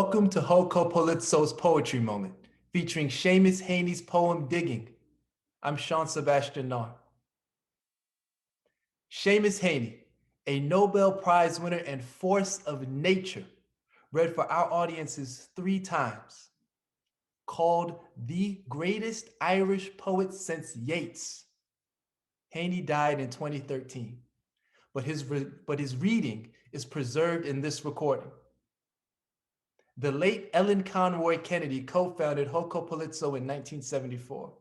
Welcome to Hoko Politso's Poetry Moment, featuring Seamus Heaney's poem, Digging. I'm Shawn Sebastian Naar. Seamus Heaney, a Nobel Prize winner and force of nature, read for our audiences 3 times. Called the greatest Irish poet since Yeats, Heaney died in 2013, but his reading is preserved in this recording. The late Ellen Conroy Kennedy co-founded Hoko Politso in 1974.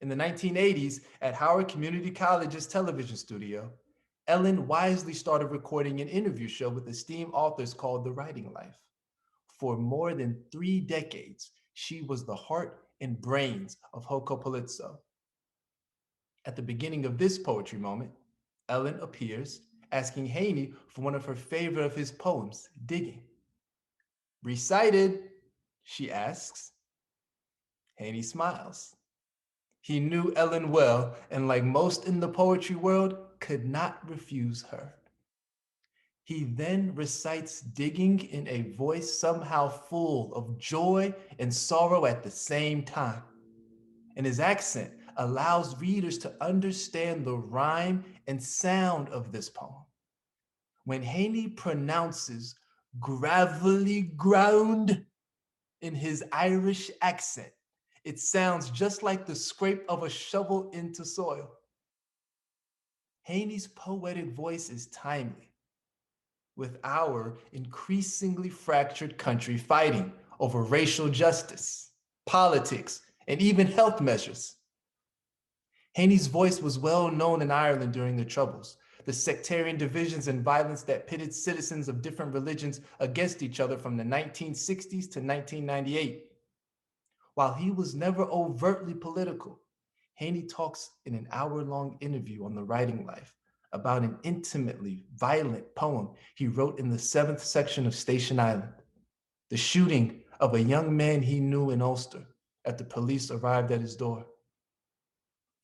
In the 1980s, at Howard Community College's television studio, Ellen wisely started recording an interview show with esteemed authors called The Writing Life. For more than 3 decades, she was the heart and brains of Hoko Politso. At the beginning of this poetry moment, Ellen appears asking Heaney for one of her favorite of his poems, Digging. Recited, she asks. Heaney smiles. He knew Ellen well, and like most in the poetry world, could not refuse her. He then recites Digging in a voice somehow full of joy and sorrow at the same time. And his accent allows readers to understand the rhyme and sound of this poem. When Heaney pronounces gravelly ground in his Irish accent, it sounds just like the scrape of a shovel into soil. Heaney's poetic voice is timely, with our increasingly fractured country fighting over racial justice, politics, and even health measures. Heaney's voice was well known in Ireland during the Troubles, the sectarian divisions and violence that pitted citizens of different religions against each other from the 1960s to 1998. While he was never overtly political, Heaney talks in an hour-long interview on The Writing Life about an intimately violent poem he wrote in the 7th section of Station Island, the shooting of a young man he knew in Ulster after police arrived at his door.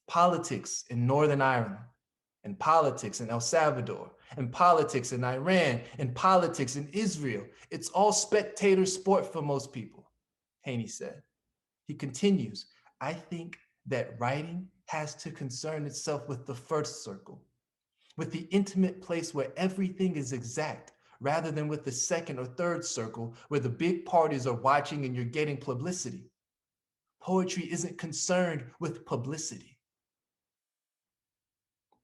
Politics in Northern Ireland, and politics in El Salvador, and politics in Iran, and politics in Israel. It's all spectator sport for most people, Heaney said. He continues, I think that writing has to concern itself with the first circle, with the intimate place where everything is exact, rather than with the second or third circle where the big parties are watching and you're getting publicity. Poetry isn't concerned with publicity.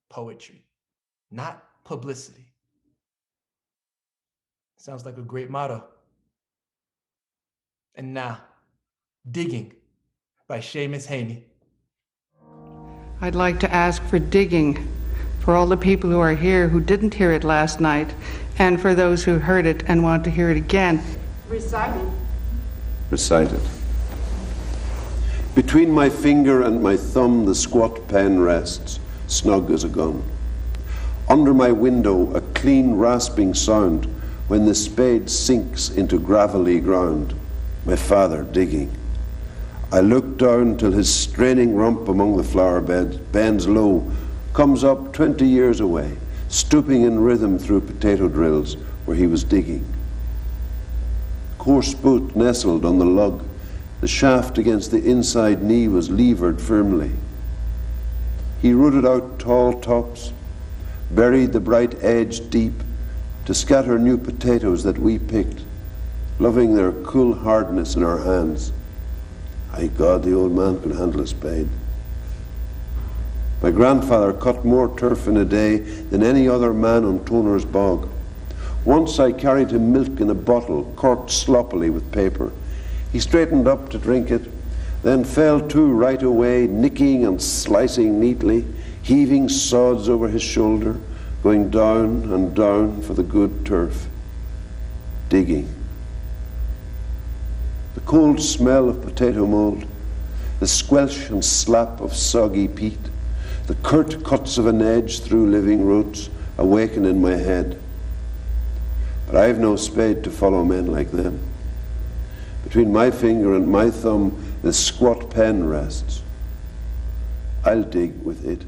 Poetry, not publicity. Sounds like a great motto. And now, Digging by Seamus Heaney. I'd like to ask for digging for all the people who are here who didn't hear it last night, and for those who heard it and want to hear it again. Recited? Recited. Between my finger and my thumb the squat pen rests, snug as a gun. Under my window a clean rasping sound when the spade sinks into gravelly ground. My father digging. I look down till his straining rump among the flower beds bends low, comes up 20 years away, stooping in rhythm through potato drills where he was digging. Coarse boot nestled on the lug, the shaft against the inside knee was levered firmly. He rooted out tall tops, buried the bright edge deep to scatter new potatoes that we picked, loving their cool hardness in our hands. My God, the old man could handle a spade. My grandfather cut more turf in a day than any other man on Toner's bog. Once I carried him milk in a bottle, corked sloppily with paper. He straightened up to drink it, then fell to right away, nicking and slicing neatly, heaving sods over his shoulder, going down and down for the good turf. Digging. The cold smell of potato mold, the squelch and slap of soggy peat, the curt cuts of an edge through living roots awaken in my head. But I've no spade to follow men like them. Between my finger and my thumb the squat pen rests. I'll dig with it.